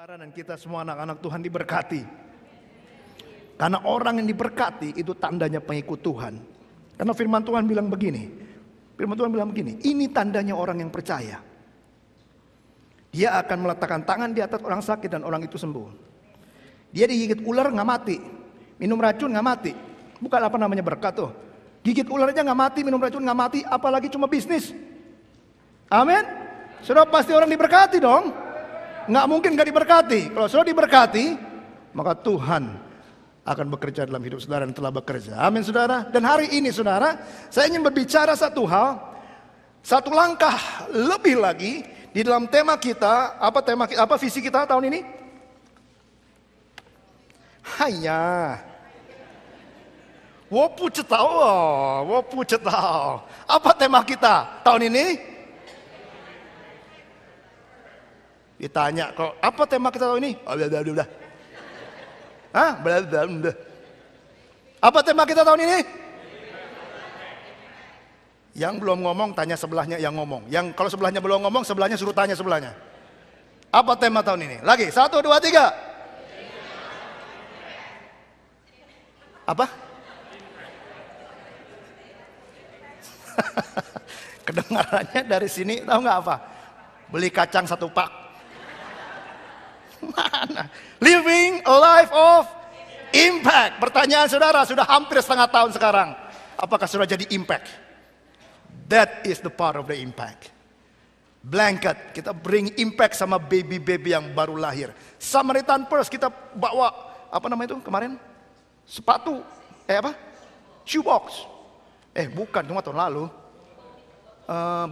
Saudara dan kita semua anak-anak Tuhan diberkati. Karena orang yang diberkati itu tandanya pengikut Tuhan. Karena firman Tuhan bilang begini. Ini tandanya orang yang percaya. Dia akan meletakkan tangan di atas orang sakit dan orang itu sembuh. Dia digigit ular nggak mati, minum racun nggak mati. Bukan apa namanya berkat tuh. Gigit ularnya nggak mati, minum racun nggak mati, apalagi cuma bisnis. Amin. Sudah pasti orang diberkati dong. Nggak mungkin nggak diberkati. Kalau sudah diberkati, maka Tuhan akan bekerja dalam hidup saudara dan telah bekerja. Amin saudara. Dan hari ini saudara, saya ingin berbicara satu hal, satu langkah lebih lagi di dalam tema kita. Apa visi kita tahun ini? Hanya. Wopu cetao. Apa tema kita tahun ini? Ditanya kok, apa tema kita tahun ini? Apa tema kita tahun ini? Yang belum ngomong tanya sebelahnya yang ngomong. Yang kalau sebelahnya belum ngomong, sebelahnya suruh tanya sebelahnya. Apa tema tahun ini? Lagi, 1, 2, 3. Apa? Kedengarannya dari sini, tahu nggak apa? Beli kacang 1 pak. Mana? Living a life of impact. Pertanyaan saudara, sudah hampir setengah tahun sekarang. Apakah sudah jadi impact? That is the part of the impact. Blanket, kita bring impact sama baby-baby yang baru lahir. Samaritan Purse kita bawa, apa namanya itu kemarin? Sepatu, shoebox. Bukan, cuma tahun lalu.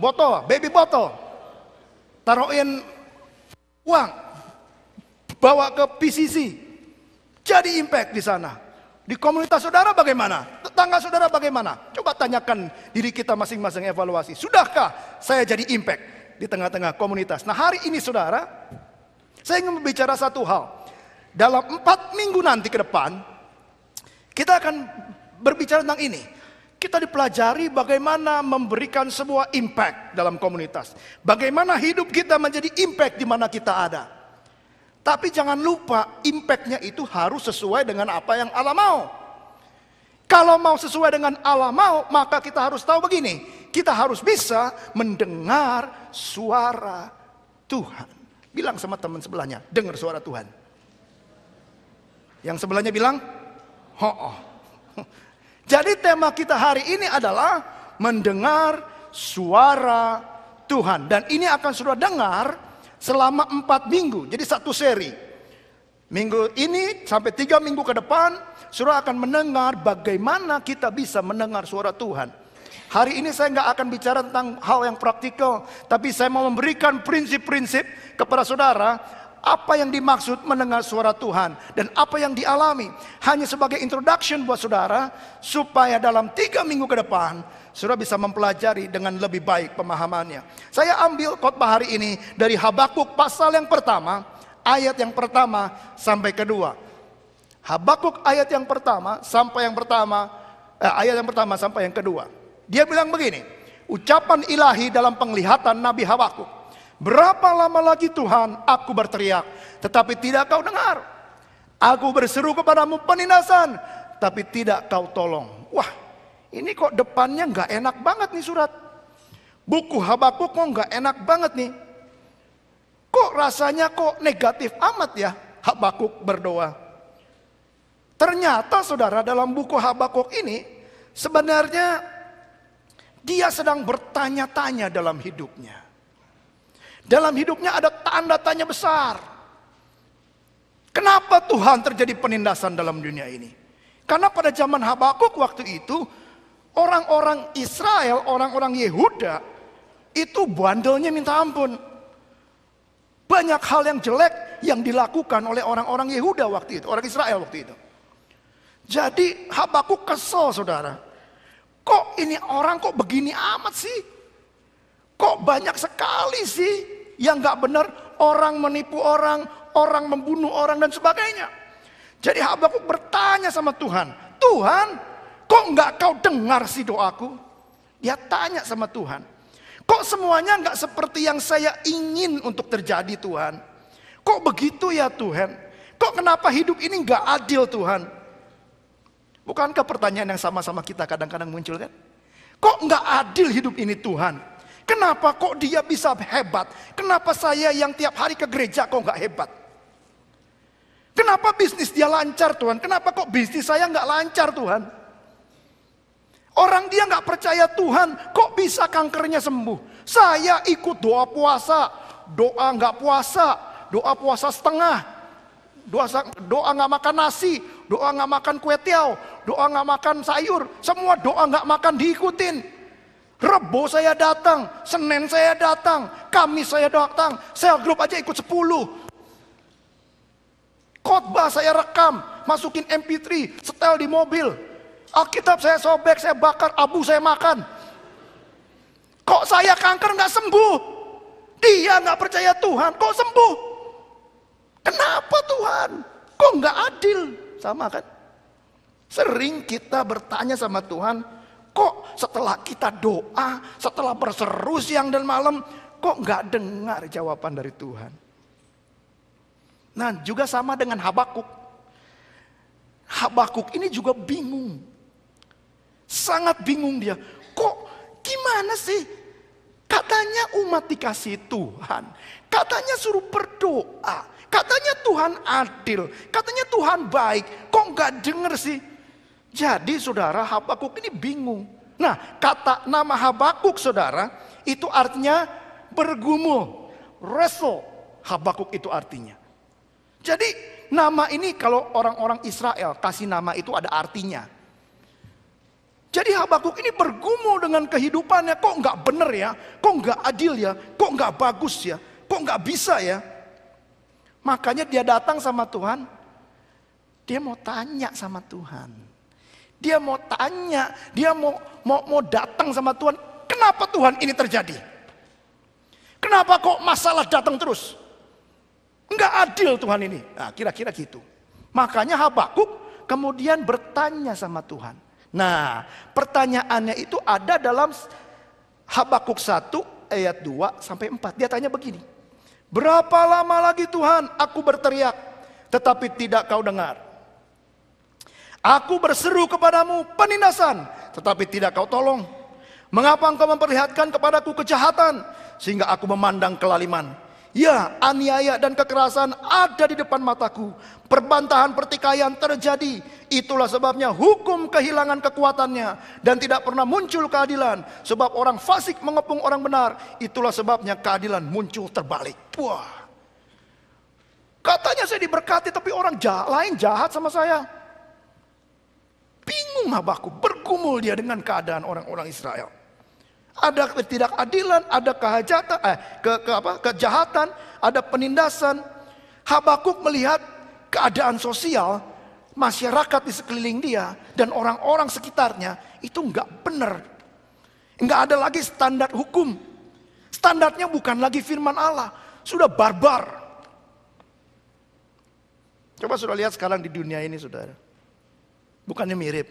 Botol, baby botol. Taruhin uang. Bawa ke PCC. Jadi impact di sana. Di komunitas saudara bagaimana? Tetangga saudara bagaimana? Coba tanyakan diri kita masing-masing, evaluasi. Sudahkah saya jadi impact di tengah-tengah komunitas? Nah hari ini saudara, saya ingin berbicara satu hal. Dalam 4 minggu nanti ke depan, kita akan berbicara tentang ini. Kita dipelajari bagaimana memberikan sebuah impact dalam komunitas. Bagaimana hidup kita menjadi impact di mana kita ada. Tapi jangan lupa impactnya itu harus sesuai dengan apa yang Allah mau. Kalau mau sesuai dengan Allah mau, maka kita harus tahu begini. Kita harus bisa mendengar suara Tuhan. Bilang sama teman sebelahnya, dengar suara Tuhan. Yang sebelahnya bilang, ho-oh. Jadi tema kita hari ini adalah mendengar suara Tuhan. Dan ini akan sudah dengar selama 4 minggu, jadi satu seri. Minggu ini sampai 3 minggu ke depan, saudara akan mendengar bagaimana kita bisa mendengar suara Tuhan. Hari ini saya nggak akan bicara tentang hal yang praktikal, tapi saya mau memberikan prinsip-prinsip kepada saudara, apa yang dimaksud mendengar suara Tuhan, dan apa yang dialami. Hanya sebagai introduction buat saudara, supaya dalam 3 minggu ke depan, saudara bisa mempelajari dengan lebih baik pemahamannya. Saya ambil khotbah hari ini dari Habakuk pasal yang pertama, ayat yang pertama sampai kedua. Habakuk ayat yang pertama sampai yang kedua. Dia bilang begini, ucapan ilahi dalam penglihatan Nabi Habakuk. Berapa lama lagi Tuhan aku berteriak, tetapi tidak kau dengar. Aku berseru kepadamu penindasan, tapi tidak kau tolong. Wah, ini kok depannya nggak enak banget nih surat. Buku Habakuk kok nggak enak banget nih. Kok rasanya kok negatif amat ya Habakuk berdoa. Ternyata saudara dalam buku Habakuk ini sebenarnya dia sedang bertanya-tanya dalam hidupnya. Dalam hidupnya ada tanda tanya besar. Kenapa Tuhan terjadi penindasan dalam dunia ini? Karena pada zaman Habakuk waktu itu, orang-orang Israel, orang-orang Yehuda, itu bandelnya minta ampun. Banyak hal yang jelek yang dilakukan oleh orang-orang Yehuda waktu itu, orang Israel waktu itu. Jadi Habakuk kesel saudara. Kok ini orang kok begini amat sih? Kok banyak sekali sih yang gak benar, orang menipu orang, orang membunuh orang dan sebagainya. Jadi Habakuk bertanya sama Tuhan, Tuhan kok gak kau dengar sih doaku? Dia tanya sama Tuhan, kok semuanya gak seperti yang saya ingin untuk terjadi Tuhan? Kok begitu ya Tuhan? Kok kenapa hidup ini nggak adil Tuhan? Bukankah pertanyaan yang sama-sama kita kadang-kadang muncul kan? Kok nggak adil hidup ini Tuhan? Kenapa kok dia bisa hebat? Kenapa saya yang tiap hari ke gereja kok nggak hebat? Kenapa bisnis dia lancar Tuhan? Kenapa kok bisnis saya nggak lancar Tuhan? Orang dia nggak percaya Tuhan, kok bisa kankernya sembuh? Saya ikut doa puasa, doa nggak puasa, doa puasa setengah, doa nggak makan nasi, doa nggak makan kue tiaw, doa nggak makan sayur, semua doa nggak makan diikutin. Rebo saya datang, Senin saya datang, Kamis saya datang, sel grup aja ikut 10. Khotbah saya rekam, masukin MP3, setel di mobil. Alkitab saya sobek, saya bakar, abu saya makan. Kok saya kanker nggak sembuh? Dia nggak percaya Tuhan, kok sembuh? Kenapa Tuhan? Kok nggak adil? Sama kan? Sering kita bertanya sama Tuhan, kok setelah kita doa, setelah berseru siang dan malam, kok nggak dengar jawaban dari Tuhan? Nah juga sama dengan Habakuk. Habakuk ini juga bingung. Sangat bingung dia. Kok gimana sih? Katanya umat dikasih Tuhan. Katanya suruh berdoa. Katanya Tuhan adil. Katanya Tuhan baik. Kok nggak denger sih? Jadi saudara, Habakuk ini bingung. Nah, kata nama Habakuk saudara, itu artinya bergumul. Wrestle. Habakuk itu artinya. Jadi nama ini kalau orang-orang Israel kasih nama itu ada artinya. Jadi Habakuk ini bergumul dengan kehidupannya. Kok nggak bener ya? Kok nggak adil ya? Kok nggak bagus ya? Kok nggak bisa ya? Makanya dia datang sama Tuhan. Dia mau tanya sama Tuhan. Dia mau tanya. Dia mau datang sama Tuhan. Kenapa Tuhan ini terjadi? Kenapa kok masalah datang terus? Nggak adil Tuhan ini. Nah, kira-kira gitu. Makanya Habakuk kemudian bertanya sama Tuhan. Nah, pertanyaannya itu ada dalam Habakuk 1 ayat 2 sampai 4. Dia tanya begini. Berapa lama lagi Tuhan aku berteriak, tetapi tidak kau dengar. Aku berseru kepadamu penindasan, tetapi tidak kau tolong. Mengapa engkau memperlihatkan kepadaku kejahatan, sehingga aku memandang kelaliman? Ya, aniaya dan kekerasan ada di depan mataku. Perbantahan pertikaian terjadi. Itulah sebabnya hukum kehilangan kekuatannya. Dan tidak pernah muncul keadilan. Sebab orang fasik mengepung orang benar. Itulah sebabnya keadilan muncul terbalik. Wah. Katanya saya diberkati tapi orang lain jahat sama saya. Bingung Habakuk. Bergumul dia dengan keadaan orang-orang Israel. Ada ketidakadilan, ada kejahatan, ada penindasan. Habakuk melihat keadaan sosial masyarakat di sekeliling dia dan orang-orang sekitarnya itu nggak benar. Nggak ada lagi standar hukum. Standarnya bukan lagi firman Allah, sudah barbar. Coba sudah lihat sekarang di dunia ini saudara. Bukannya mirip.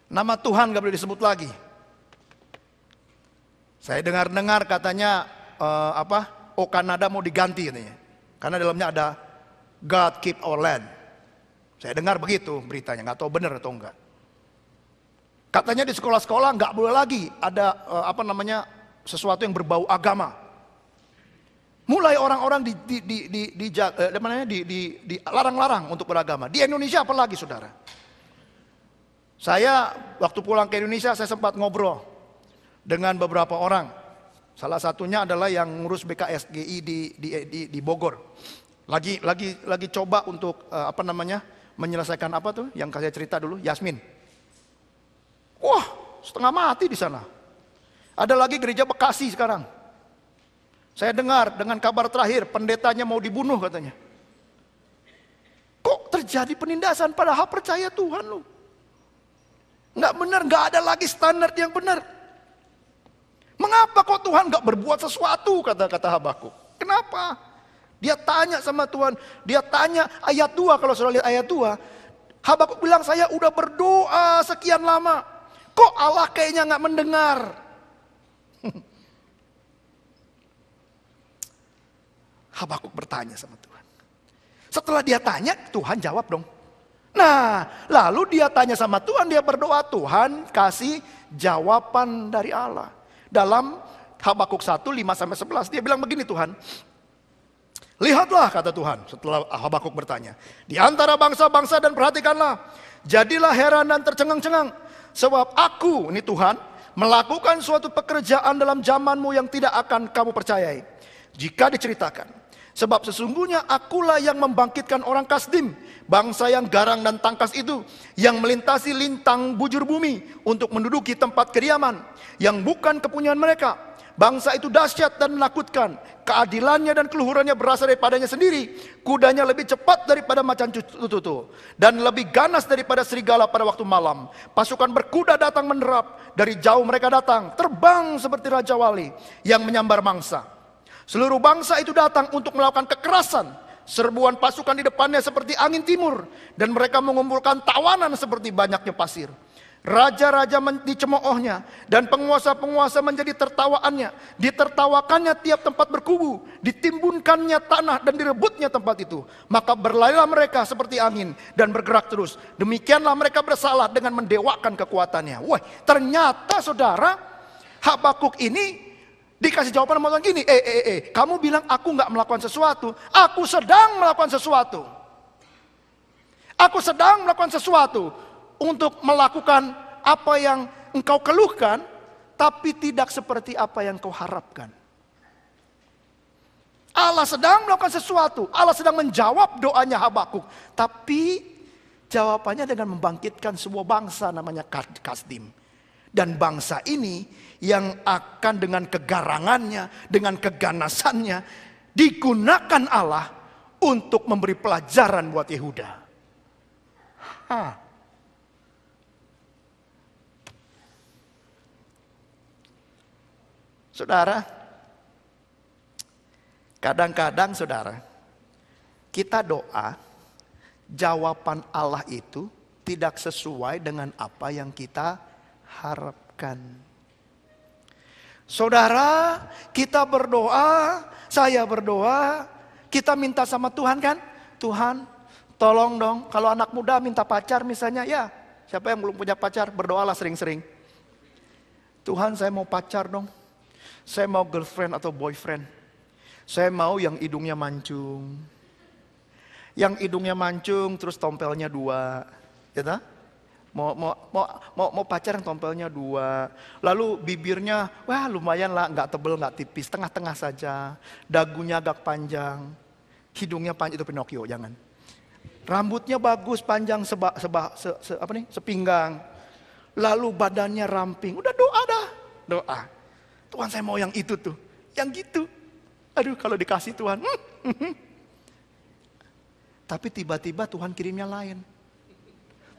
Nama Tuhan nggak boleh disebut lagi. Saya dengar-dengar katanya Kanada mau diganti katanya. Karena dalamnya ada God keep our land. Saya dengar begitu beritanya, nggak tahu benar atau enggak. Katanya di sekolah-sekolah nggak boleh lagi ada sesuatu yang berbau agama. Mulai orang-orang dilarang-larang untuk beragama. Di Indonesia apalagi saudara. Saya waktu pulang ke Indonesia saya sempat ngobrol dengan beberapa orang. Salah satunya adalah yang ngurus BKSGI di Bogor. Lagi coba untuk menyelesaikan yang saya cerita dulu, Yasmin. Wah, setengah mati di sana. Ada lagi gereja Bekasi sekarang. Saya dengar dengan kabar terakhir pendetanya mau dibunuh katanya. Kok terjadi penindasan padahal percaya Tuhan lu? Nggak benar, nggak ada lagi standar yang benar. Mengapa kok Tuhan gak berbuat sesuatu, kata Habakuk. Kenapa? Dia tanya sama Tuhan. Dia tanya ayat 2, kalau sudah lihat ayat 2. Habakuk bilang, saya udah berdoa sekian lama. Kok Allah kayaknya gak mendengar? Habakuk bertanya sama Tuhan. Setelah dia tanya, Tuhan jawab dong. Nah, lalu dia tanya sama Tuhan, dia berdoa, Tuhan kasih jawaban dari Allah. Dalam Habakuk 1, 5-11, dia bilang begini, Tuhan. Lihatlah, kata Tuhan, setelah Habakuk bertanya. Di antara bangsa-bangsa dan perhatikanlah, jadilah heran dan tercengang-cengang. Sebab aku, ini Tuhan, melakukan suatu pekerjaan dalam zamanmu yang tidak akan kamu percayai. Jika diceritakan. Sebab sesungguhnya akulah yang membangkitkan orang Kasdim, bangsa yang garang dan tangkas itu, yang melintasi lintang bujur bumi untuk menduduki tempat kediaman, yang bukan kepunyaan mereka. Bangsa itu dahsyat dan menakutkan, keadilannya dan keluhurannya berasal daripadanya sendiri. Kudanya lebih cepat daripada macan tutu, dan lebih ganas daripada serigala pada waktu malam. Pasukan berkuda datang menerap, dari jauh mereka datang, terbang seperti Raja Wali yang menyambar mangsa. Seluruh bangsa itu datang untuk melakukan kekerasan. Serbuan pasukan di depannya seperti angin timur, dan mereka mengumpulkan tawanan seperti banyaknya pasir. Raja-raja dicemoohnya, dan penguasa-penguasa menjadi tertawaannya. Ditertawakannya tiap tempat berkubu, ditimbunkannya tanah dan direbutnya tempat itu. Maka berlarilah mereka seperti angin dan bergerak terus. Demikianlah mereka bersalah dengan mendewakan kekuatannya. Wah, ternyata saudara, Habakuk ini dikasih jawaban sama Tuhan gini, kamu bilang aku nggak melakukan sesuatu, aku sedang melakukan sesuatu. Aku sedang melakukan sesuatu untuk melakukan apa yang engkau keluhkan, tapi tidak seperti apa yang kau harapkan. Allah sedang melakukan sesuatu, Allah sedang menjawab doanya Habakuk, tapi jawabannya dengan membangkitkan sebuah bangsa namanya Kasdim. Dan bangsa ini yang akan dengan kegarangannya, dengan keganasannya, digunakan Allah untuk memberi pelajaran buat Yehuda. Saudara, kadang-kadang saudara, kita doa, jawaban Allah itu tidak sesuai dengan apa yang kita harapkan. Saudara, kita berdoa, saya berdoa, kita minta sama Tuhan kan? Tuhan, tolong dong, kalau anak muda minta pacar misalnya, ya siapa yang belum punya pacar, berdoalah sering-sering. Tuhan, saya mau pacar dong. Saya mau girlfriend atau boyfriend. Saya mau yang hidungnya mancung. Yang hidungnya mancung terus tompelnya 2, ya tak? Mau pacar yang tompelnya 2. Lalu bibirnya, wah lumayan lah, nggak tebel, nggak tipis, tengah-tengah saja. Dagunya agak panjang, hidungnya panjang, itu Pinocchio, jangan. Rambutnya bagus, panjang sepinggang. Lalu badannya ramping, udah doa dah, doa. Tuhan saya mau yang itu tuh, yang gitu. Aduh kalau dikasih Tuhan. Tapi tiba-tiba Tuhan kirimnya lain.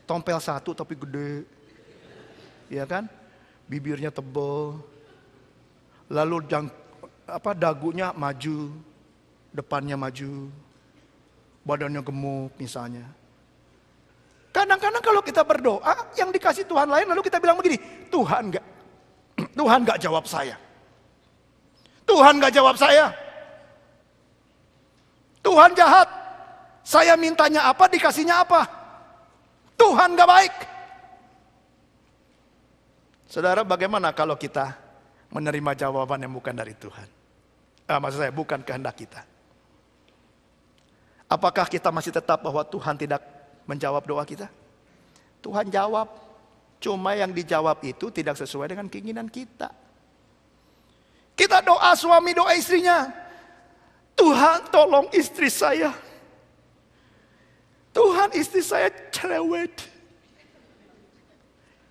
Tompel 1 tapi gede, ya kan? Bibirnya tebal, lalu dagunya maju, depannya maju, badannya gemuk misalnya. Kadang-kadang kalau kita berdoa, yang dikasih Tuhan lain, lalu kita bilang begini, Tuhan nggak jawab saya, Tuhan nggak jawab saya, Tuhan jahat, saya mintanya apa dikasihnya apa. Tuhan gak baik. Saudara, bagaimana kalau kita menerima jawaban yang bukan dari Tuhan? Maksud saya bukan kehendak kita. Apakah kita masih tetap bahwa Tuhan tidak menjawab doa kita? Tuhan jawab. Cuma yang dijawab itu tidak sesuai dengan keinginan kita. Kita doa suami, doa istrinya. Tuhan tolong istri saya. Tuhan istri saya cerewet.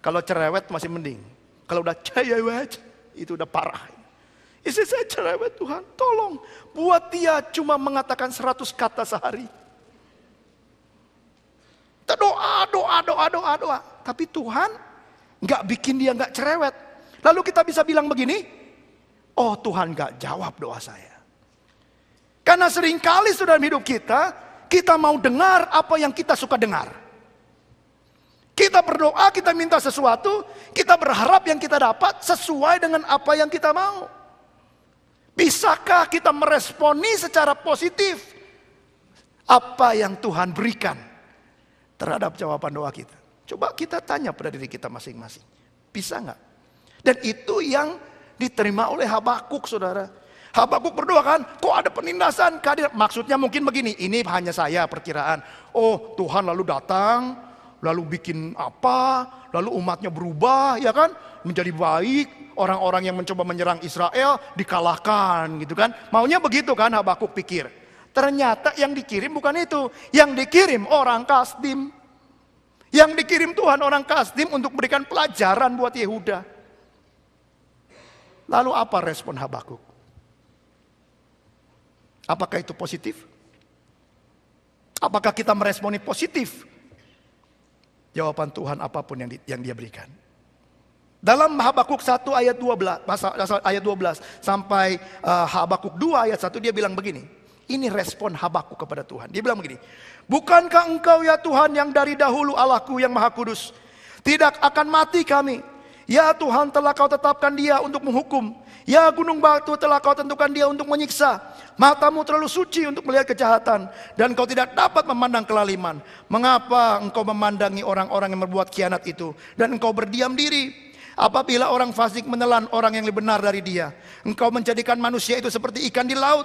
Kalau cerewet masih mending. Kalau udah cerewet itu udah parah. Istri saya cerewet, Tuhan tolong buat dia cuma mengatakan 100 kata sehari. Kita doa. Tapi Tuhan nggak bikin dia nggak cerewet. Lalu kita bisa bilang begini, oh Tuhan nggak jawab doa saya. Karena seringkali sudah dalam hidup kita mau dengar apa yang kita suka dengar. Kita berdoa, kita minta sesuatu, kita berharap yang kita dapat sesuai dengan apa yang kita mau. Bisakah kita meresponi secara positif Apa yang Tuhan berikan terhadap jawaban doa kita? Coba kita tanya pada diri kita masing-masing. Bisa nggak? Dan itu yang diterima oleh Habakuk, saudara. Habakuk berdoa kan, kok ada penindasan kehadiran. Maksudnya mungkin begini, ini hanya saya perkiraan. Oh, Tuhan lalu datang, lalu bikin apa, lalu umatnya berubah, ya kan, menjadi baik. Orang-orang yang mencoba menyerang Israel dikalahkan, gitu kan. Maunya begitu kan Habakuk pikir. Ternyata yang dikirim bukan itu. Yang dikirim orang Kasdim. Yang dikirim Tuhan orang Kasdim untuk berikan pelajaran buat Yehuda. Lalu apa respon Habakuk? Apakah itu positif? Apakah kita meresponi positif jawaban Tuhan apapun yang dia berikan? Dalam Habakuk 1 ayat 12 sampai Habakuk 2 ayat 1 dia bilang begini. Ini respon Habakuk kepada Tuhan. Dia bilang begini. Bukankah engkau ya Tuhan yang dari dahulu Allahku yang maha kudus. Tidak akan mati kami. Ya Tuhan telah kau tetapkan dia untuk menghukum. Ya gunung batu telah kau tentukan dia untuk menyiksa. Matamu terlalu suci untuk melihat kejahatan. Dan kau tidak dapat memandang kelaliman. Mengapa engkau memandangi orang-orang yang berbuat khianat itu. Dan engkau berdiam diri. Apabila orang fasik menelan orang yang lebih benar dari dia. Engkau menjadikan manusia itu seperti ikan di laut.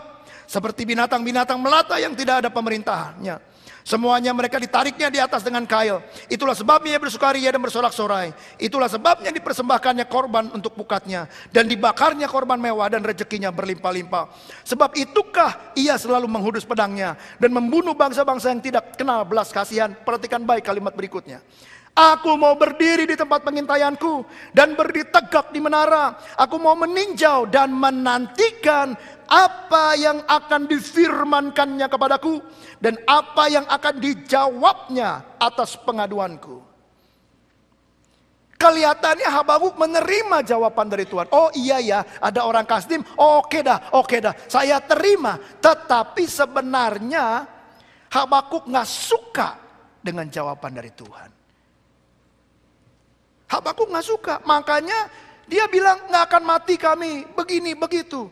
Seperti binatang-binatang melata yang tidak ada pemerintahannya. Semuanya mereka ditariknya di atas dengan kail. Itulah sebabnya ia bersukaria dan bersorak-sorai. Itulah sebabnya dipersembahkannya korban untuk pukatnya. Dan dibakarnya korban mewah dan rezekinya berlimpah-limpah. Sebab itukah ia selalu menghudus pedangnya. Dan membunuh bangsa-bangsa yang tidak kenal belas kasihan. Perhatikan baik kalimat berikutnya. Aku mau berdiri di tempat pengintaianku dan berdiri tegak di menara. Aku mau meninjau dan menantikan apa yang akan difirmankannya kepadaku dan apa yang akan dijawabnya atas pengaduanku. Kelihatannya Habakuk menerima jawaban dari Tuhan. Oh iya ya, ada orang Kasdim. Oh, oke dah, saya terima. Tetapi sebenarnya Habakuk gak suka dengan jawaban dari Tuhan. Habakuk gak suka, makanya dia bilang gak akan mati kami, begini, begitu.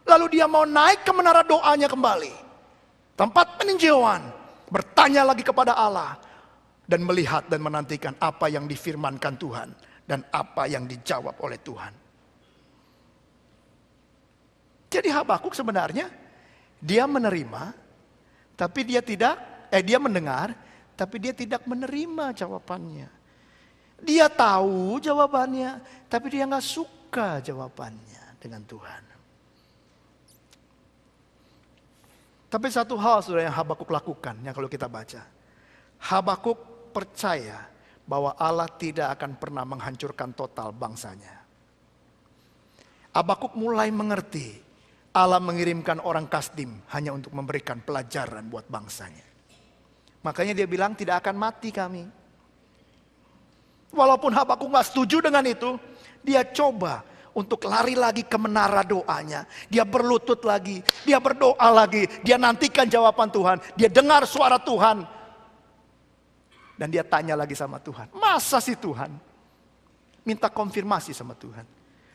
Lalu dia mau naik ke menara doanya kembali. Tempat peninjauan, bertanya lagi kepada Allah. Dan melihat dan menantikan apa yang difirmankan Tuhan. Dan apa yang dijawab oleh Tuhan. Jadi Habakuk sebenarnya, dia menerima, tapi dia mendengar, tapi dia tidak menerima jawabannya. Dia tahu jawabannya, tapi dia gak suka jawabannya dengan Tuhan. Tapi satu hal sudah yang Habakuk lakukan, yang kalau kita baca. Habakuk percaya bahwa Allah tidak akan pernah menghancurkan total bangsanya. Habakuk mulai mengerti Allah mengirimkan orang Kasdim hanya untuk memberikan pelajaran buat bangsanya. Makanya dia bilang tidak akan mati kami. Walaupun Habakuk gak setuju dengan itu, dia coba untuk lari lagi ke menara doanya. Dia berlutut lagi, dia berdoa lagi, dia nantikan jawaban Tuhan, dia dengar suara Tuhan. Dan dia tanya lagi sama Tuhan, masa sih Tuhan? Minta konfirmasi sama Tuhan.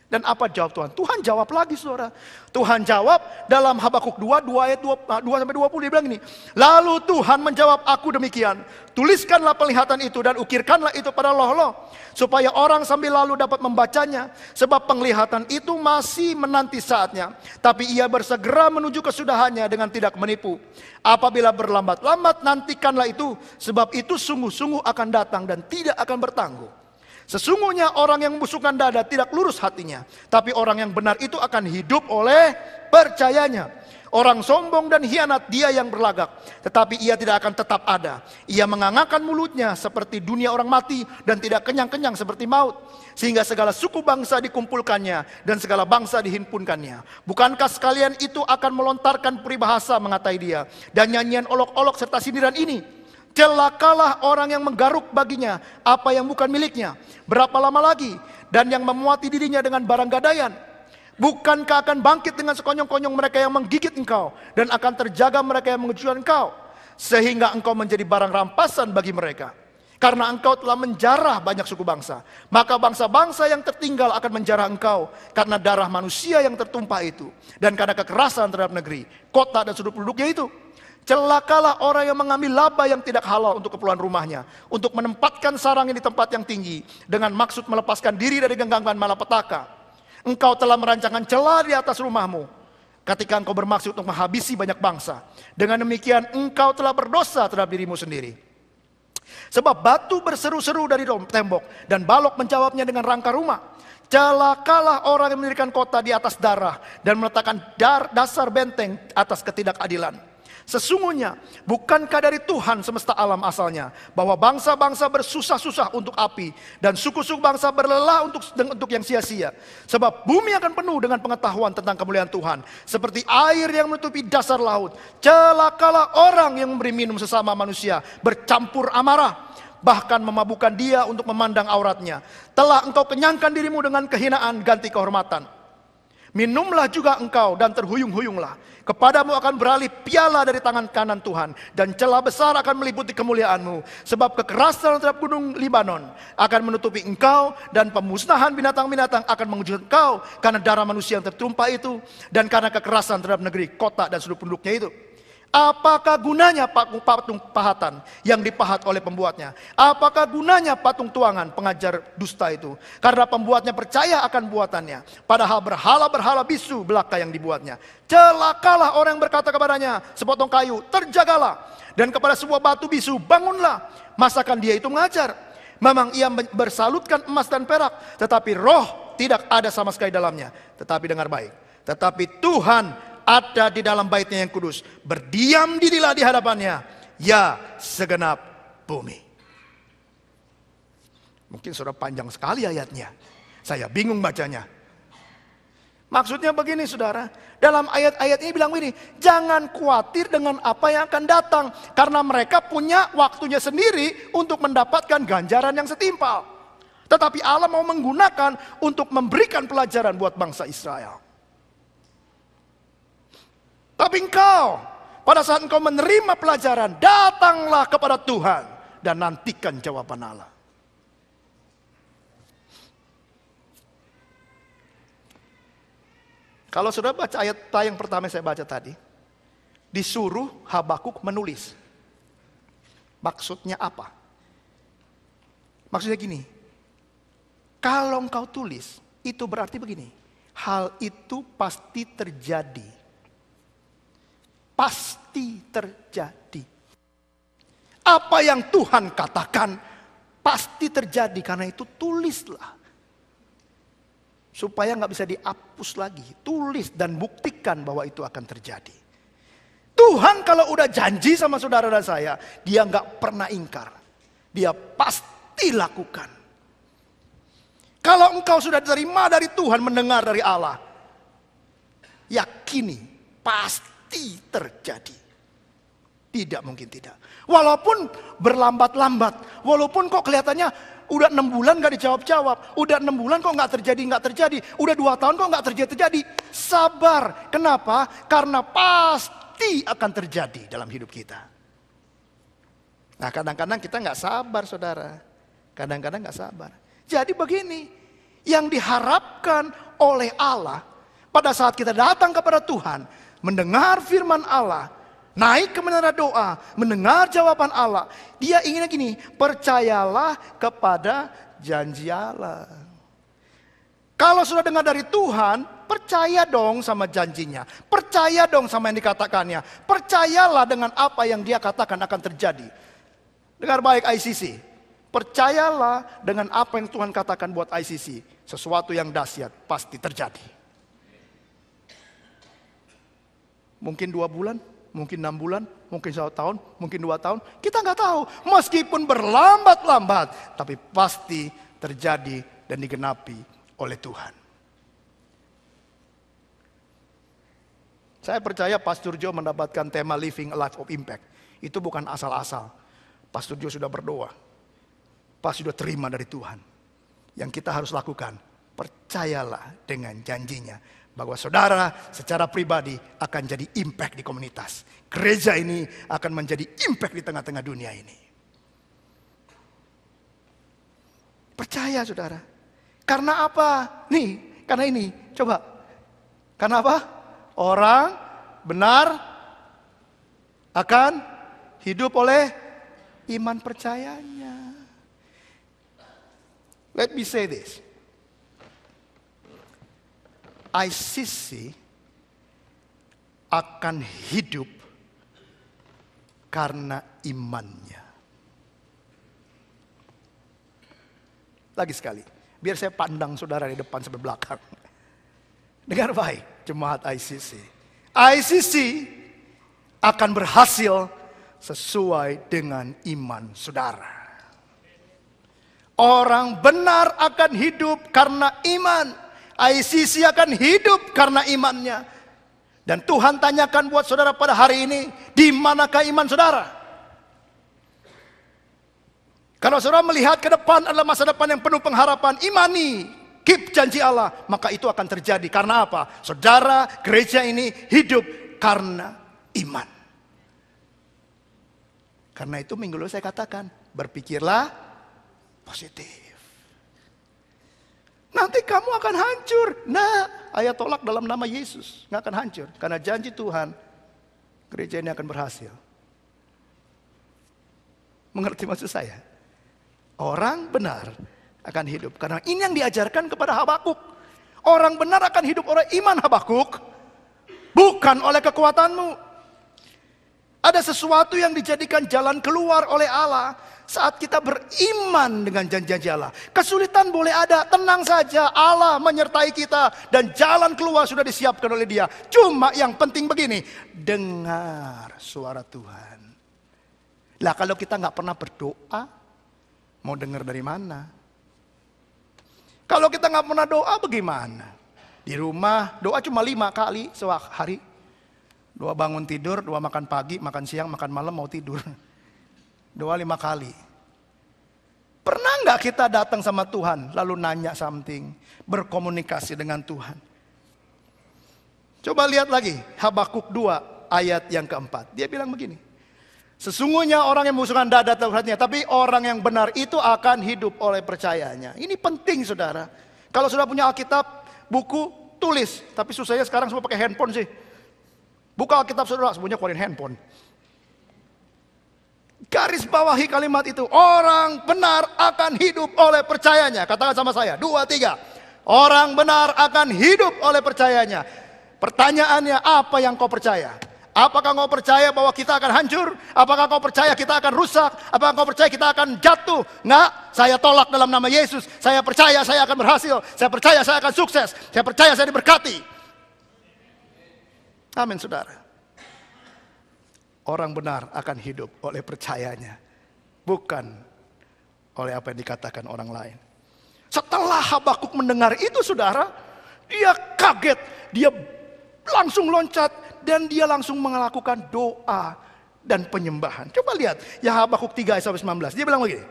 Dan apa jawab Tuhan? Tuhan jawab lagi saudara. Tuhan jawab dalam Habakuk 2 ayat 2-20 dia bilang ini. Lalu Tuhan menjawab aku demikian. Tuliskanlah penglihatan itu dan ukirkanlah itu pada loh-loh. Supaya orang sambil lalu dapat membacanya. Sebab penglihatan itu masih menanti saatnya. Tapi ia bersegera menuju kesudahannya dengan tidak menipu. Apabila berlambat-lambat nantikanlah itu. Sebab itu sungguh-sungguh akan datang dan tidak akan bertangguh. Sesungguhnya orang yang membusukkan dada tidak lurus hatinya. Tapi orang yang benar itu akan hidup oleh percayanya. Orang sombong dan hianat dia yang berlagak. Tetapi ia tidak akan tetap ada. Ia mengangangkan mulutnya seperti dunia orang mati. Dan tidak kenyang-kenyang seperti maut. Sehingga segala suku bangsa dikumpulkannya. Dan segala bangsa dihimpunkannya. Bukankah sekalian itu akan melontarkan peribahasa mengatai dia. Dan nyanyian olok-olok serta sindiran ini. Celakalah orang yang menggaruk baginya apa yang bukan miliknya. Berapa lama lagi? Dan yang memuati dirinya dengan barang gadaian. Bukankah akan bangkit dengan sekonyong-konyong mereka yang menggigit engkau. Dan akan terjaga mereka yang mengejutkan engkau. Sehingga engkau menjadi barang rampasan bagi mereka. Karena engkau telah menjarah banyak suku bangsa. Maka bangsa-bangsa yang tertinggal akan menjarah engkau. Karena darah manusia yang tertumpah itu. Dan karena kekerasan terhadap negeri, kota dan sudut penduduknya itu. Celakalah orang yang mengambil laba yang tidak halal untuk keperluan rumahnya, untuk menempatkan sarangnya di tempat yang tinggi, dengan maksud melepaskan diri dari genggaman malapetaka. Engkau telah merancangkan celah di atas rumahmu, ketika engkau bermaksud untuk menghabisi banyak bangsa. Dengan demikian engkau telah berdosa terhadap dirimu sendiri. Sebab batu berseru-seru dari tembok, dan balok menjawabnya dengan rangka rumah. Celakalah orang yang mendirikan kota di atas darah, dan meletakkan dasar benteng atas ketidakadilan. Sesungguhnya, bukankah dari Tuhan semesta alam asalnya, bahwa bangsa-bangsa bersusah-susah untuk api, dan suku-suku bangsa berlelah untuk yang sia-sia. Sebab bumi akan penuh dengan pengetahuan tentang kemuliaan Tuhan, seperti air yang menutupi dasar laut. Celakalah orang yang memberi minum sesama manusia, bercampur amarah, bahkan memabukkan dia untuk memandang auratnya. Telah engkau kenyangkan dirimu dengan kehinaan ganti kehormatan. Minumlah juga engkau dan terhuyung-huyunglah. Kepadamu akan beralih piala dari tangan kanan Tuhan, dan celah besar akan meliputi kemuliaanmu. Sebab kekerasan terhadap gunung Libanon akan menutupi engkau, dan pemusnahan binatang-binatang akan mengejutkan engkau karena darah manusia yang tertumpah itu, dan karena kekerasan terhadap negeri, kota dan seluruh penduduknya itu. Apakah gunanya patung pahatan yang dipahat oleh pembuatnya? Apakah gunanya patung tuangan pengajar dusta itu? Karena pembuatnya percaya akan buatannya, padahal berhala-berhala bisu belaka yang dibuatnya. Celakalah orang yang berkata kepadanya, sepotong kayu, terjagalah. Dan kepada sebuah batu bisu, bangunlah. Masakan dia itu mengajar? Memang ia bersalutkan emas dan perak, tetapi roh tidak ada sama sekali dalamnya. Tetapi dengar baik, tetapi Tuhan ada di dalam baitnya yang kudus. Berdiam dirilah di hadapannya, ya segenap bumi. Mungkin sudah panjang sekali ayatnya, saya bingung bacanya. Maksudnya begini saudara, dalam ayat-ayat ini bilang begini, jangan khawatir dengan apa yang akan datang, karena mereka punya waktunya sendiri untuk mendapatkan ganjaran yang setimpal. Tetapi Allah mau menggunakan untuk memberikan pelajaran buat bangsa Israel. Tapi engkau, pada saat engkau menerima pelajaran, datanglah kepada Tuhan dan nantikan jawaban Allah. Kalau sudah baca ayat yang pertama saya baca tadi, disuruh Habakuk menulis. Maksudnya apa? Maksudnya gini, kalau engkau tulis, itu berarti begini, hal itu pasti terjadi. Pasti terjadi. Apa yang Tuhan katakan pasti terjadi, karena itu tulislah. Supaya gak bisa dihapus lagi. Tulis dan buktikan bahwa itu akan terjadi. Tuhan kalau udah janji sama saudara dan saya, dia gak pernah ingkar. Dia pasti lakukan. Kalau engkau sudah terima dari Tuhan, mendengar dari Allah, yakini pasti terjadi. Tidak mungkin tidak. Walaupun berlambat-lambat, walaupun kok kelihatannya udah 6 bulan gak dijawab-jawab, udah 6 bulan kok gak terjadi, udah 2 tahun kok gak terjadi. Sabar. Kenapa? Karena pasti akan terjadi dalam hidup kita. Nah, kadang-kadang kita gak sabar saudara. Kadang-kadang gak sabar. Jadi begini, yang diharapkan oleh Allah pada saat kita datang kepada Tuhan, mendengar firman Allah, naik ke menara doa, mendengar jawaban Allah. Dia inginnya gini, percayalah kepada janji Allah. Kalau sudah dengar dari Tuhan, percaya dong sama janjinya. Percaya dong sama yang dikatakannya. Percayalah dengan apa yang dia katakan akan terjadi. Dengar baik ICC. Percayalah dengan apa yang Tuhan katakan buat ICC. Sesuatu yang dahsyat pasti terjadi. Mungkin 2 bulan, mungkin 6 bulan, mungkin 1 tahun, mungkin 2 tahun. Kita nggak tahu. Meskipun berlambat-lambat, tapi pasti terjadi dan digenapi oleh Tuhan. Saya percaya Pastor Joe mendapatkan tema Living a Life of Impact. Itu bukan asal-asal. Pastor Joe sudah berdoa. Pasti sudah terima dari Tuhan. Yang kita harus lakukan, percayalah dengan janjinya. Bahwa saudara secara pribadi akan jadi impact di komunitas. Gereja ini akan menjadi impact di tengah-tengah dunia ini. Percaya saudara. Karena apa? Nih, karena ini. Coba. Karena apa? Orang benar akan hidup oleh iman percayanya. Let me say this. ICC akan hidup karena imannya. Lagi sekali, biar saya pandang saudara di depan sampai belakang. Dengar baik, jemaat ICC. ICC akan berhasil sesuai dengan iman saudara. Orang benar akan hidup karena iman. ICC akan hidup karena imannya. Dan Tuhan tanyakan buat saudara pada hari ini, di manakah iman saudara? Kalau saudara melihat ke depan adalah masa depan yang penuh pengharapan, imani, keep janji Allah, maka itu akan terjadi. Karena apa? Saudara, gereja ini hidup karena iman. Karena itu minggu lalu saya katakan, berpikirlah positif. Nanti kamu akan hancur. Nah, ayat tolak dalam nama Yesus. Nggak akan hancur. Karena janji Tuhan, gereja ini akan berhasil. Mengerti maksud saya? Orang benar akan hidup. Karena ini yang diajarkan kepada Habakuk. Orang benar akan hidup oleh iman Habakuk. Bukan oleh kekuatanmu. Ada sesuatu yang dijadikan jalan keluar oleh Allah. Saat kita beriman dengan janji-janji Allah. Kesulitan boleh ada, tenang saja. Allah menyertai kita. Dan jalan keluar sudah disiapkan oleh Dia. Cuma yang penting begini. Dengar suara Tuhan. Lah kalau kita gak pernah berdoa, mau dengar dari mana? Kalau kita gak pernah doa bagaimana? Di rumah doa cuma 5 kali sehari. 2 bangun tidur, 2 makan pagi, makan siang, makan malam, mau tidur. Doa 5 kali. Pernah nggak kita datang sama Tuhan lalu nanya something, berkomunikasi dengan Tuhan? Coba lihat lagi Habakuk 2 ayat yang keempat. Dia bilang begini. Sesungguhnya orang yang membusungkan dada terhadapnya, tapi orang yang benar itu akan hidup oleh percayanya. Ini penting saudara. Kalau sudah punya Alkitab, buku, tulis. Tapi susahnya sekarang semua pakai handphone sih. Buka Alkitab saudara, semuanya keluarin handphone. Garis bawahi kalimat itu. Orang benar akan hidup oleh percayanya. Katakan sama saya. 2, 3. Orang benar akan hidup oleh percayanya. Pertanyaannya, apa yang kau percaya? Apakah kau percaya bahwa kita akan hancur? Apakah kau percaya kita akan rusak? Apakah kau percaya kita akan jatuh? Enggak, saya tolak dalam nama Yesus. Saya percaya saya akan berhasil. Saya percaya saya akan sukses. Saya percaya saya diberkati. Amin saudara. Orang benar akan hidup oleh percayanya. Bukan oleh apa yang dikatakan orang lain. Setelah Habakuk mendengar itu saudara, dia kaget. Dia langsung loncat dan dia langsung melakukan doa dan penyembahan. Coba lihat ya Habakuk 3 ayat 19. Dia bilang begini.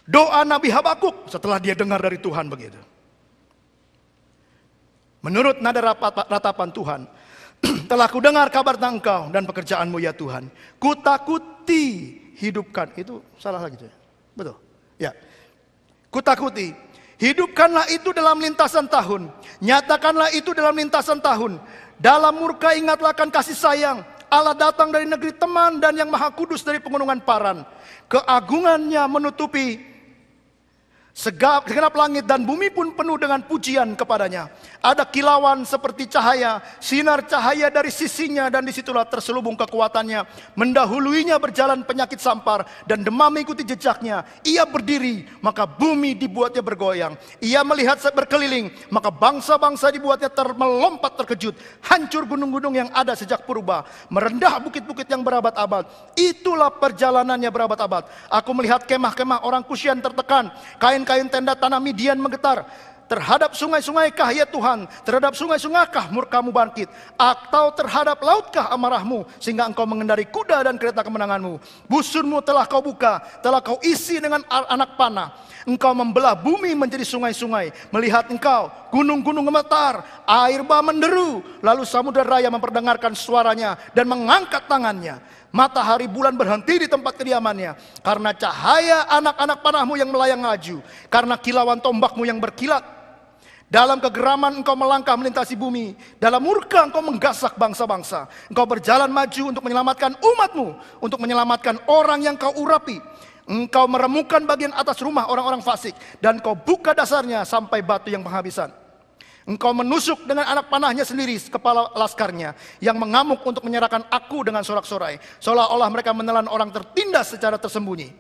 Doa Nabi Habakuk setelah dia dengar dari Tuhan begitu. Menurut nada ratapan Tuhan, telah ku dengar kabar tentang engkau dan pekerjaanmu ya Tuhan. Kutakuti hidupkan. Itu salah lagi tuh. Betul? Ya. Kutakuti. Hidupkanlah itu dalam lintasan tahun. Nyatakanlah itu dalam lintasan tahun. Dalam murka ingatlah akan kasih sayang. Allah datang dari negeri teman dan yang maha kudus dari pegunungan Paran. Keagungannya menutupi segenap langit dan bumi pun penuh dengan pujian kepadanya. Ada kilauan seperti cahaya, sinar cahaya dari sisinya dan disitulah terselubung kekuatannya. Mendahuluinya berjalan penyakit sampar dan demam mengikuti jejaknya. Ia berdiri, maka bumi dibuatnya bergoyang. Ia melihat berkeliling, maka bangsa-bangsa dibuatnya melompat terkejut. Hancur gunung-gunung yang ada sejak purba, merendah bukit-bukit yang berabad-abad. Itulah perjalanannya berabad-abad. Aku melihat kemah-kemah orang Kusyan tertekan, kain-kain tenda tanah Midian menggetar. Terhadap sungai-sungaikah ya Tuhan? Terhadap sungai-sungaikah murkamu bangkit? Atau terhadap lautkah amarahmu? Sehingga engkau mengendari kuda dan kereta kemenanganmu. Busurmu telah kau buka, telah kau isi dengan anak panah. Engkau membelah bumi menjadi sungai-sungai. Melihat engkau, gunung-gunung gemetar, air bah menderu. Lalu samudera raya memperdengarkan suaranya dan mengangkat tangannya. Matahari bulan berhenti di tempat kediamannya. Karena cahaya anak-anak panahmu yang melayang maju. Karena kilauan tombakmu yang berkilat. Dalam kegeraman engkau melangkah melintasi bumi. Dalam murka engkau menggasak bangsa-bangsa. Engkau berjalan maju untuk menyelamatkan umatmu. Untuk menyelamatkan orang yang kau urapi. Engkau meremukan bagian atas rumah orang-orang fasik. Dan kau buka dasarnya sampai batu yang penghabisan. Engkau menusuk dengan anak panahnya sendiri kepala laskarnya. Yang mengamuk untuk menyerahkan aku dengan sorak-sorai. Seolah-olah mereka menelan orang tertindas secara tersembunyi.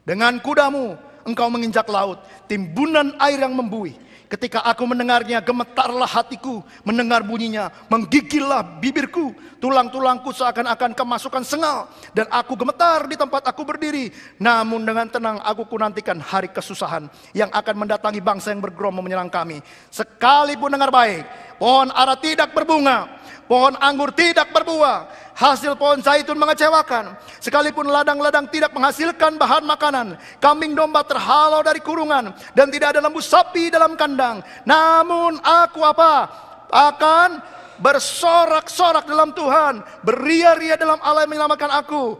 Dengan kudamu engkau menginjak laut. Timbunan air yang membuih. Ketika aku mendengarnya, gemetarlah hatiku mendengar bunyinya, menggigillah bibirku, tulang-tulangku seakan-akan kemasukan sengal, dan aku gemetar di tempat aku berdiri. Namun dengan tenang aku kunantikan hari kesusahan yang akan mendatangi bangsa yang bergerombol menyerang kami. Sekalipun dengar baik, pohon ara tidak berbunga, pohon anggur tidak berbuah, hasil pohon zaitun mengecewakan. Sekalipun ladang-ladang tidak menghasilkan bahan makanan, kambing domba terhalau dari kurungan, dan tidak ada lembu sapi dalam kandang. Namun aku apa? Akan bersorak-sorak dalam Tuhan, beria-ria dalam Allah yang menyelamatkan aku.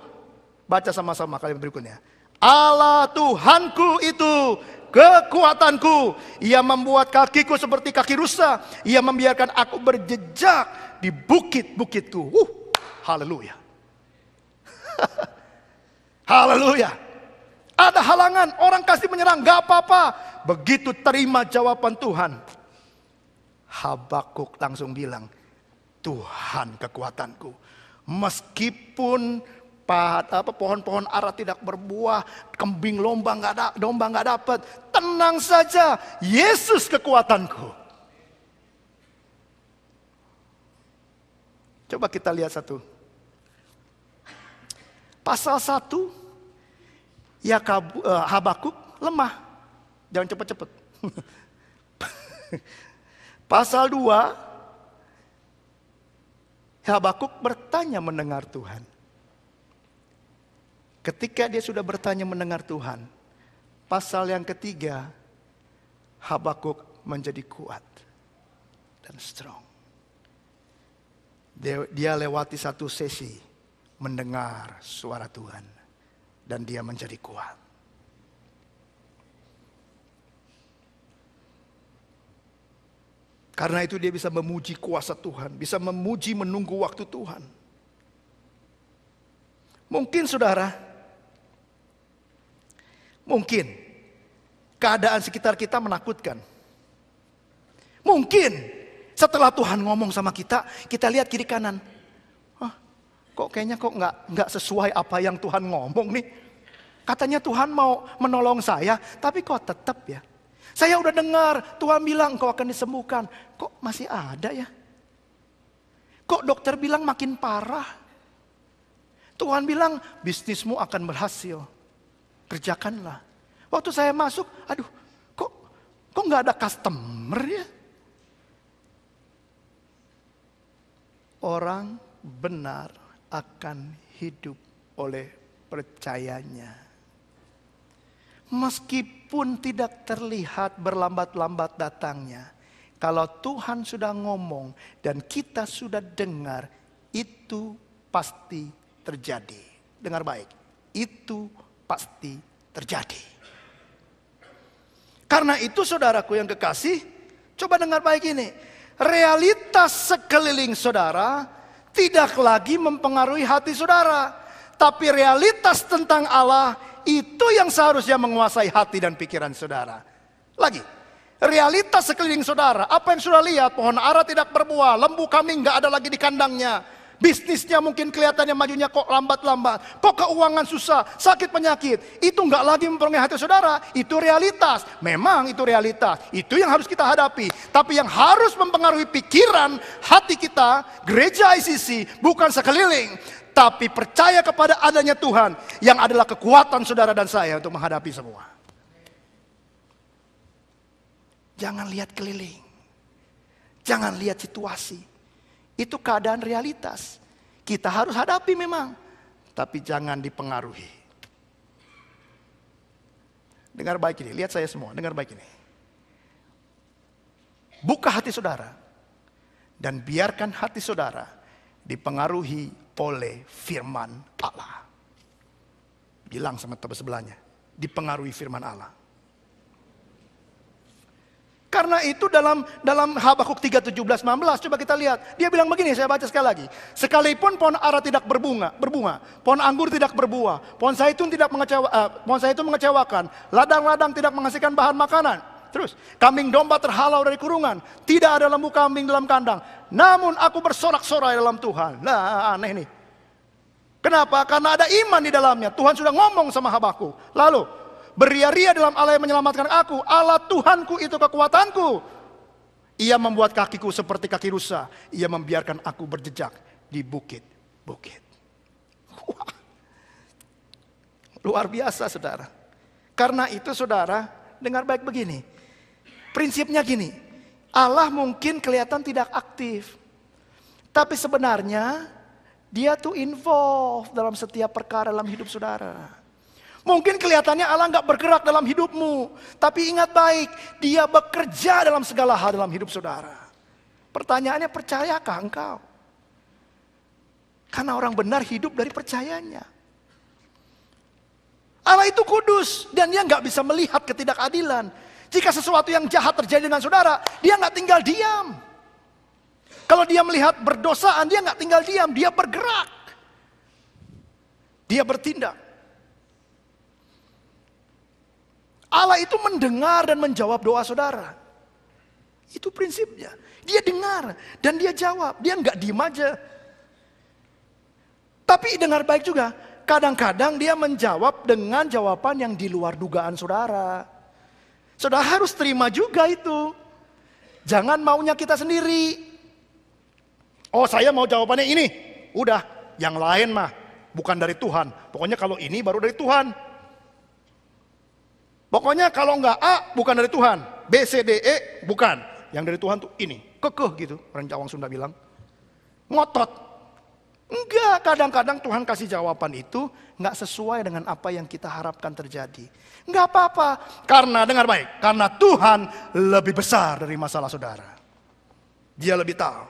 Baca sama-sama kalimat berikutnya. Allah Tuhanku itu kekuatanku. Ia membuat kakiku seperti kaki rusa. Ia membiarkan aku berjejak di bukit-bukitku. Haleluya. Haleluya. Ada halangan, orang kasih menyerang, gak apa-apa. Begitu terima jawaban Tuhan, Habakuk langsung bilang, Tuhan kekuatanku. Meskipun pohon-pohon ara tidak berbuah, kambing domba nggak dapat, tenang saja, Yesus kekuatanku. Coba kita lihat satu. Pasal 1, Habakuk lemah. Jangan cepet-cepet. Pasal 2, Habakuk bertanya mendengar Tuhan. Ketika dia sudah bertanya mendengar Tuhan, pasal yang ketiga, Habakuk menjadi kuat dan strong. Dia lewati satu sesi mendengar suara Tuhan dan dia menjadi kuat. Karena itu dia bisa memuji kuasa Tuhan, bisa memuji menunggu waktu Tuhan. Mungkin saudara, mungkin keadaan sekitar kita menakutkan. Mungkin setelah Tuhan ngomong sama kita, kita lihat kiri kanan. Kok kayaknya nggak sesuai apa yang Tuhan ngomong nih. Katanya Tuhan mau menolong saya, tapi kok tetap ya. Saya udah dengar Tuhan bilang engkau akan disembuhkan. Kok masih ada ya? Kok dokter bilang makin parah? Tuhan bilang bisnismu akan berhasil. Kerjakanlah. Waktu saya masuk, aduh kok nggak ada customer ya? Orang benar akan hidup oleh percayanya. Meskipun tidak terlihat berlambat-lambat datangnya. Kalau Tuhan sudah ngomong dan kita sudah dengar, itu pasti terjadi. Dengar baik, itu pasti terjadi. Karena itu saudaraku yang kekasih, coba dengar baik ini. Realitas sekeliling saudara tidak lagi mempengaruhi hati saudara. Tapi realitas tentang Allah itu yang seharusnya menguasai hati dan pikiran saudara. Lagi, realitas sekeliling saudara, apa yang sudah lihat, pohon ara tidak berbuah, lembu kambing nggak ada lagi di kandangnya. Bisnisnya mungkin kelihatannya majunya kok lambat-lambat, kok keuangan susah, sakit penyakit. Itu nggak lagi mempengaruhi hati saudara, itu realitas. Memang itu realitas, itu yang harus kita hadapi. Tapi yang harus mempengaruhi pikiran, hati kita, gereja ICC, bukan sekeliling. Tapi percaya kepada adanya Tuhan yang adalah kekuatan saudara dan saya untuk menghadapi semua. Jangan lihat keliling. Jangan lihat situasi. Itu keadaan realitas. Kita harus hadapi memang. Tapi jangan dipengaruhi. Dengar baik ini, lihat saya semua, dengar baik ini. Buka hati saudara. Dan biarkan hati saudara dipengaruhi oleh firman Allah. Bilang sama teman sebelahnya, dipengaruhi firman Allah. Karena itu dalam Habakuk 3:17-19 coba kita lihat. Dia bilang begini, saya baca sekali lagi. Sekalipun pohon ara tidak berbunga, pohon anggur tidak berbuah, pohon zaitun mengecewakan, ladang-ladang tidak menghasilkan bahan makanan. Terus, kambing domba terhalau dari kurungan, tidak ada lembu kambing dalam kandang. Namun aku bersorak-sorai dalam Tuhan. Lah, aneh nih. Kenapa? Karena ada iman di dalamnya. Tuhan sudah ngomong sama Habakuk. Lalu, beria-ria dalam Allah yang menyelamatkan aku. Allah Tuhanku itu kekuatanku. Ia membuat kakiku seperti kaki rusa. Ia membiarkan aku berjejak di bukit-bukit. Wah. Luar biasa, saudara. Karena itu, saudara, dengar baik begini. Prinsipnya gini, Allah mungkin kelihatan tidak aktif. Tapi sebenarnya dia tuh involved dalam setiap perkara dalam hidup saudara. Mungkin kelihatannya Allah nggak bergerak dalam hidupmu. Tapi ingat baik, dia bekerja dalam segala hal dalam hidup saudara. Pertanyaannya, percayakah engkau? Karena orang benar hidup dari percayanya. Allah itu kudus dan dia nggak bisa melihat ketidakadilan. Jika sesuatu yang jahat terjadi dengan saudara, dia nggak tinggal diam. Kalau dia melihat berdosaan, dia nggak tinggal diam, dia bergerak. Dia bertindak. Allah itu mendengar dan menjawab doa saudara. Itu prinsipnya. Dia dengar dan dia jawab, dia nggak diem aja. Tapi dengar baik juga, kadang-kadang dia menjawab dengan jawaban yang di luar dugaan saudara. Saudara harus terima juga itu. Jangan maunya kita sendiri. Oh, saya mau jawabannya ini. Udah, yang lain mah bukan dari Tuhan. Pokoknya kalau ini baru dari Tuhan. Pokoknya kalau enggak A bukan dari Tuhan. B, C, D, E bukan. Yang dari Tuhan tuh ini. Kekeh gitu, orang Cawang Sunda bilang. Ngotot. Enggak, kadang-kadang Tuhan kasih jawaban itu enggak sesuai dengan apa yang kita harapkan terjadi. Enggak apa-apa, karena dengar baik, karena Tuhan lebih besar dari masalah saudara. Dia lebih tahu.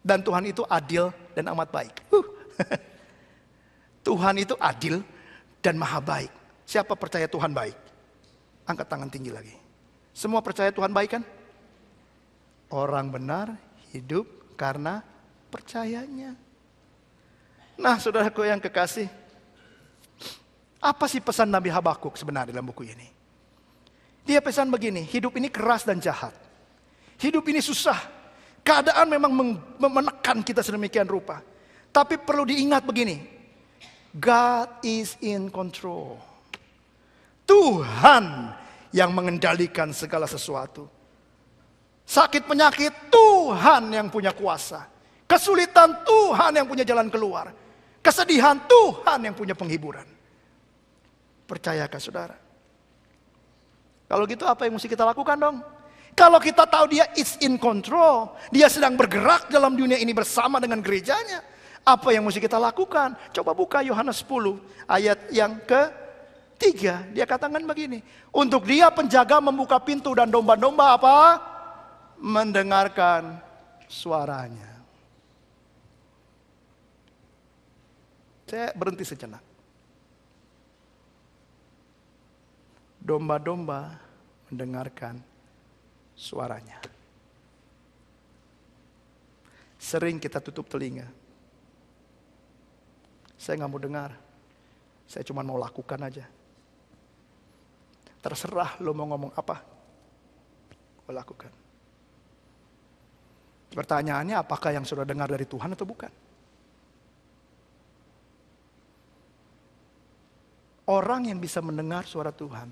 Dan Tuhan itu adil dan amat baik. Tuhan itu adil dan maha baik. Siapa percaya Tuhan baik? Angkat tangan tinggi lagi. Semua percaya Tuhan baik kan? Orang benar hidup karena percayanya. Nah, saudaraku yang kekasih, apa sih pesan Nabi Habakuk sebenarnya dalam buku ini? Dia pesan begini, hidup ini keras dan jahat. Hidup ini susah. Keadaan memang menekan kita sedemikian rupa. Tapi perlu diingat begini, God is in control. Tuhan yang mengendalikan segala sesuatu. Sakit penyakit, Tuhan yang punya kuasa. Kesulitan, Tuhan yang punya jalan keluar. Kesedihan, Tuhan yang punya penghiburan. Percayakah saudara? Kalau gitu apa yang mesti kita lakukan dong? Kalau kita tahu dia is in control, dia sedang bergerak dalam dunia ini bersama dengan gerejanya, apa yang mesti kita lakukan? Coba buka Yohanes 10 ayat yang ke-3. Dia katakan begini, untuk dia penjaga membuka pintu dan domba-domba apa? Mendengarkan suaranya. Saya berhenti sejenak. Domba-domba mendengarkan suaranya. Sering kita tutup telinga. Saya nggak mau dengar. Saya cuma mau lakukan aja. Terserah lo mau ngomong apa. Gue lakukan. Pertanyaannya, apakah yang sudah dengar dari Tuhan atau bukan? Orang yang bisa mendengar suara Tuhan,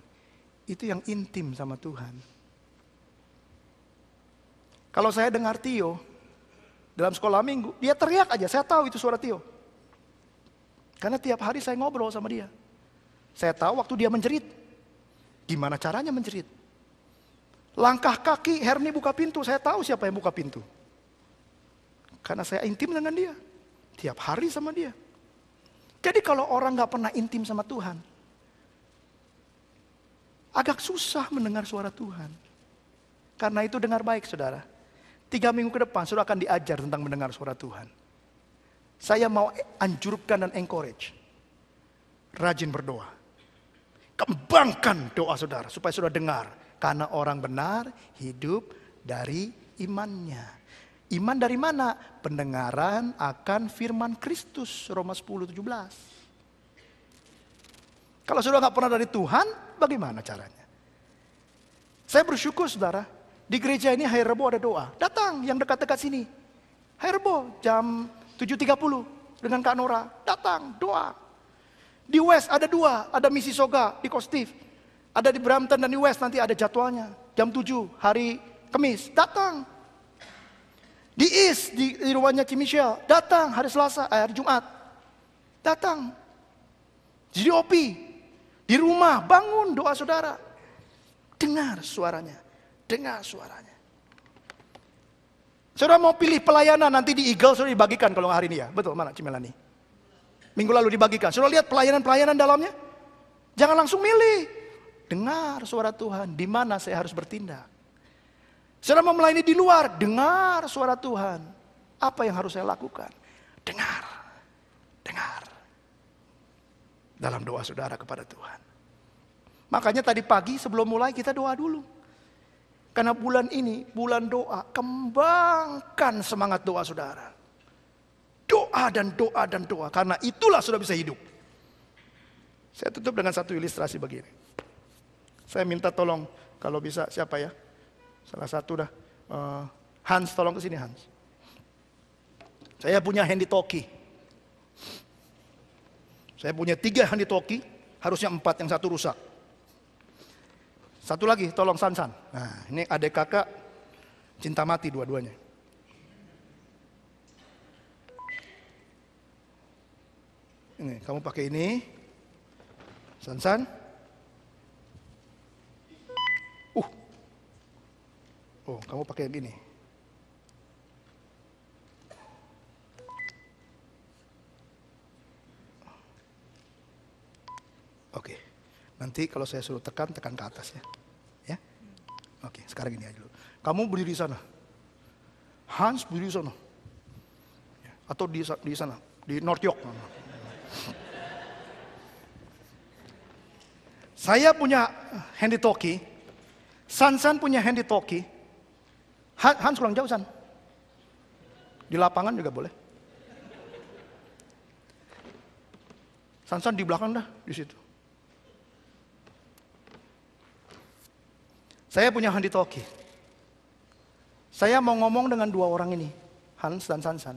itu yang intim sama Tuhan. Kalau saya dengar Tio, dalam sekolah minggu, dia teriak aja, saya tahu itu suara Tio. Karena tiap hari saya ngobrol sama dia. Saya tahu waktu dia menjerit, gimana caranya menjerit. Langkah kaki, Herni buka pintu, saya tahu siapa yang buka pintu. Karena saya intim dengan dia, tiap hari sama dia. Jadi kalau orang gak pernah intim sama Tuhan, agak susah mendengar suara Tuhan. Karena itu dengar baik saudara. 3 minggu ke depan saudara akan diajar tentang mendengar suara Tuhan. Saya mau anjurkan dan encourage. Rajin berdoa. Kembangkan doa saudara supaya saudara dengar Karena orang benar hidup dari imannya. Iman dari mana? Pendengaran akan firman Kristus. Roma 10:17. Kalau sudah nggak pernah dari Tuhan, bagaimana caranya? Saya bersyukur saudara, di gereja ini hari Rebo ada doa. Datang yang dekat-dekat sini. Hari Rebo jam 7.30 dengan Kak Nora. Datang, doa. Di West ada 2, ada misi Soga di Kostif. Ada di Brampton dan di West nanti ada jadwalnya. Jam 7 hari Kamis, datang. Di East, di rumahnya Kim Michelle, datang hari Selasa, hari Jumat. Datang. Jadi Opi, di rumah, bangun doa saudara. Dengar suaranya, dengar suaranya. Saudara mau pilih pelayanan nanti di Eagle, saudara dibagikan kalau hari ini ya. Betul, mana Cimelani? Minggu lalu dibagikan. Saudara lihat pelayanan-pelayanan dalamnya? Jangan langsung milih. Dengar suara Tuhan, di mana saya harus bertindak. Saudara mau melayani di luar, dengar suara Tuhan. Apa yang harus saya lakukan? Dengar, dengar. Dalam doa saudara kepada Tuhan. Makanya tadi pagi sebelum mulai kita doa dulu. Karena bulan ini, bulan doa, kembangkan semangat doa saudara. Doa dan doa dan doa, karena itulah sudah bisa hidup. Saya tutup dengan satu ilustrasi begini. Saya minta tolong, kalau bisa siapa ya? Salah satu dah. Hans, tolong ke sini Hans. Saya punya handy talkie. Saya punya 3 handy talkie, harusnya 4, yang 1 rusak. Satu lagi, tolong Sansan. Nah, ini adik kakak cinta mati dua-duanya. Ini, kamu pakai ini. Sansan. Oh, kamu pakai yang ini. Oke. Nanti kalau saya suruh tekan ke atas ya. Ya. Oke, sekarang ini aja dulu. Kamu berdiri di sana. Hans berdiri di sana. Atau di sana, di North York. Saya punya handy talkie. Sansan punya handy talkie. Hans kurang jauh San. Di lapangan juga boleh. Sansan di belakang dah, di situ. Saya punya handy talkie. Saya mau ngomong dengan 2 orang ini, Hans dan Sansan.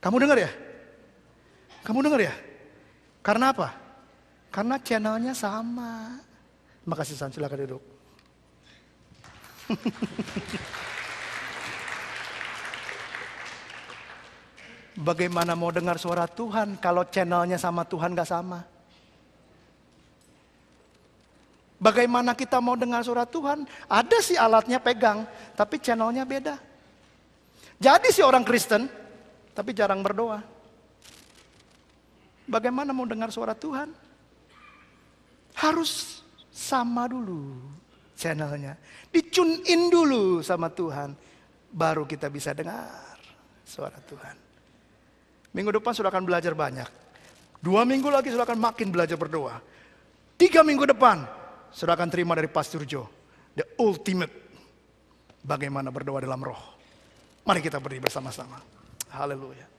Kamu dengar ya? Kamu dengar ya? Karena apa? Karena channelnya sama. Terima kasih San, silakan duduk. Bagaimana mau dengar suara Tuhan kalau channelnya sama Tuhan gak sama? Bagaimana kita mau dengar suara Tuhan? Ada sih alatnya pegang, tapi channelnya beda. Jadi si orang Kristen, tapi jarang berdoa. Bagaimana mau dengar suara Tuhan? Harus sama dulu channelnya. Di-tune in dulu sama Tuhan. Baru kita bisa dengar suara Tuhan. Minggu depan sudah akan belajar banyak. 2 minggu lagi sudah akan makin belajar berdoa. 3 minggu depan sudah akan terima dari Pastor Joe. The ultimate. Bagaimana berdoa dalam roh. Mari kita berdiri bersama-sama. Haleluya.